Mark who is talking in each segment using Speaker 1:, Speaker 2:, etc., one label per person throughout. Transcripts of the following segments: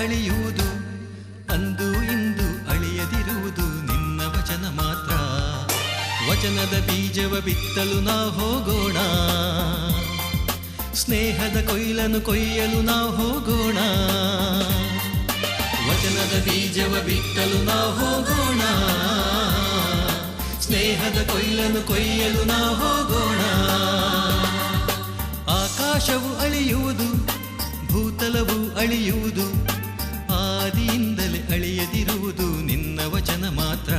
Speaker 1: ಅಳಿಯುವುದು ಅಂದು ಇಂದು ಅಳಿಯದಿರುವುದು ನಿನ್ನ ವಚನ ಮಾತ್ರ. ವಚನದ ಬೀಜವ ಬಿತ್ತಲು ನಾ ಹೋಗೋಣ, ಸ್ನೇಹದ ಕೊಯ್ಲನ್ನು ಕೊಯ್ಯಲು ನಾ ಹೋಗೋಣ. ವಚನದ ಬೀಜವ ಬಿತ್ತಲು ನಾ ಹೋಗೋಣ, ಸ್ನೇಹದ ಕೊಯ್ಲನ್ನು ಕೊಯ್ಯಲು ನಾ ಹೋಗೋಣ. ಆಕಾಶವು ಅಳಿಯುವುದು, ಭೂತಲವು ಅಳಿಯುವುದು, ಆದಿಯಿಂದಲೇ ಅಳಿಯದಿರುವುದು ನಿನ್ನ ವಚನ ಮಾತ್ರ.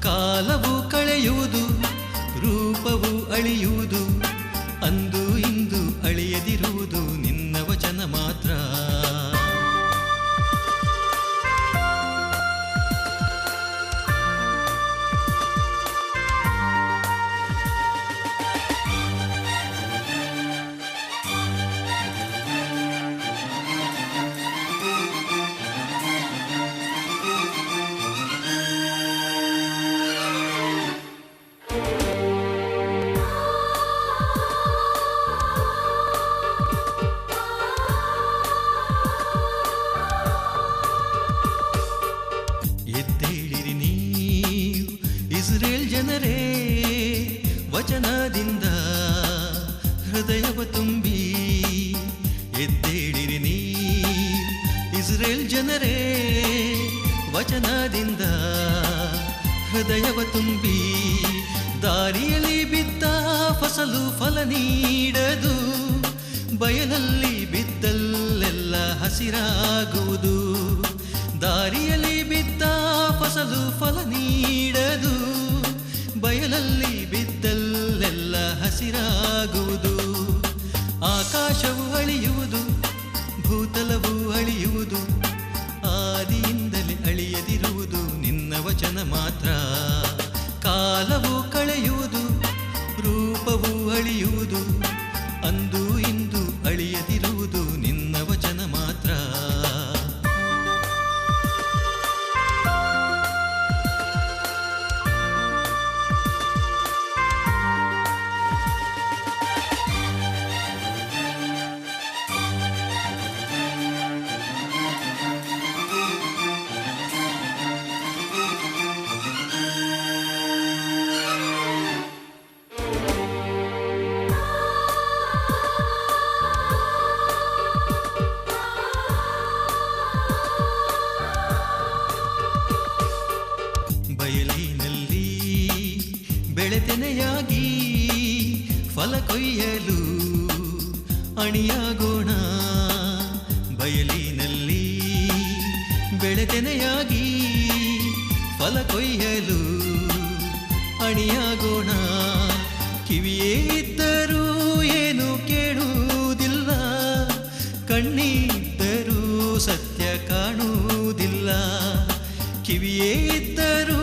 Speaker 1: ಕಾಲವು ಕಳೆಯುವುದು, ರೂಪವು ಅಳಿಯುವುದು, ಅಂದು ಇಂದು ಅಳಿಯದಿರುವುದು ನಿನ್ನ ವಚನ ಮಾತ್ರ. ಎದ್ದೇಳಿರಿ ನೀವು ಇಸ್ರೇಲ್ ಜನರೇ, ವಚನದಿಂದ ಹೃದಯವ ತುಂಬಿ. ಎದ್ದೇಳಿರಿ ನೀವು ಇಸ್ರೇಲ್ ಜನರೇ, ವಚನದಿಂದ ಹೃದಯವ ತುಂಬಿ. ದಾರಿಯಲ್ಲಿ ಬಿದ್ದ ಫಸಲು ಫಲ ನೀಡದು, ಬಯಲಲ್ಲಿ ಬಿದ್ದಲ್ಲೆಲ್ಲ ಹಸಿರಾಗುವುದು. ದಾರಿಯಲ್ಲಿ ಬಿದ್ದ ಫಸಲು ಫಲ ನೀಡದು, ಬಯಲಲ್ಲಿ ಬಿದ್ದಲ್ಲೆಲ್ಲ ಹಸಿರಾಗುವುದು. ಆಕಾಶವು ಅಳಿಯುವುದು, ಭೂತಲವು ಅಳಿಯುವುದು, ಆದಿಯಿಂದಲೇ ಅಳಿಯದಿರುವುದು ನಿನ್ನ ವಚನ ಮಾತ್ರ. ಕಾಲವು ಕಳೆಯುವುದು, ರೂಪವು ಅಳಿಯುವುದು, ಅಂದು ಇಂದು ಅಳಿಯದಿರುವುದು ನಿನ್ನ ವಚನ ಮಾತ್ರ. ಬಯಲಿನಲ್ಲಿ ಬೆಳೆತೆನೆಯಾಗಿ ಫಲ ಕೊಯ್ಯಲು ಅಣಿಯಾಗೋಣ. ಬಯಲಿನಲ್ಲಿ ಬೆಳೆತೆನೆಯಾಗಿ ಫಲ ಕೊಯ್ಯಲು ಅಣಿಯಾಗೋಣ. ಕಿವಿಯೇ ಇದ್ದರೂ ಏನು ಕೇಳುವುದಿಲ್ಲ, ಕಣ್ಣಿದ್ದರೂ ಸತ್ಯ ಕಾಣುವುದಿಲ್ಲ. ಕಿವಿಯೇ ಇದ್ದರೂ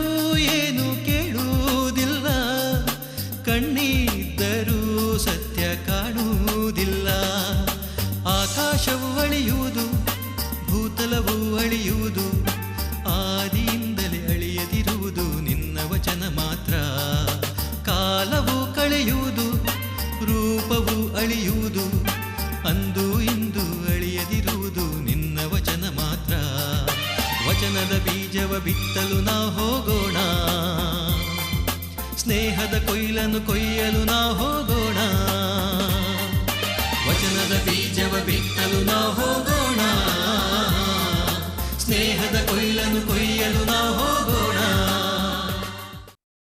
Speaker 1: ಏನು ಕೇಳುವುದಿಲ್ಲ, ಕಣ್ಣಿದ್ದರೂ ಸತ್ಯ ಕಾಣುವುದಿಲ್ಲ. ಆಕಾಶವು ಅಳಿಯುವುದು, ಭೂತಲವು ಅಳಿಯುವುದು, ಆದಿಯಿಂದಲೇ ಅಳಿಯದಿರುವುದು ನಿನ್ನ ವಚನ ಮಾತ್ರ. ಕಾಲವು ಕಳೆಯುವುದು, ರೂಪವು ಅಳಿಯುವುದು, ಅಂದು ಇಂದು ಅಳಿಯದಿರುವುದು ನಿನ್ನ ವಚನ ಮಾತ್ರ. ವಚನದ ಬೀಜವ ಬಿತ್ತಲು ನಾ ಹೋಗೋಣ, ಸ್ನೇಹದ ಕೊಯ್ಲನ್ನು ಕೊಯ್ಯಲು ನಾ ಹೋಗೋಣ. ವಚನದ ಬೀಜವ ಬಿತ್ತಲು ನಾ ಹೋಗೋಣ,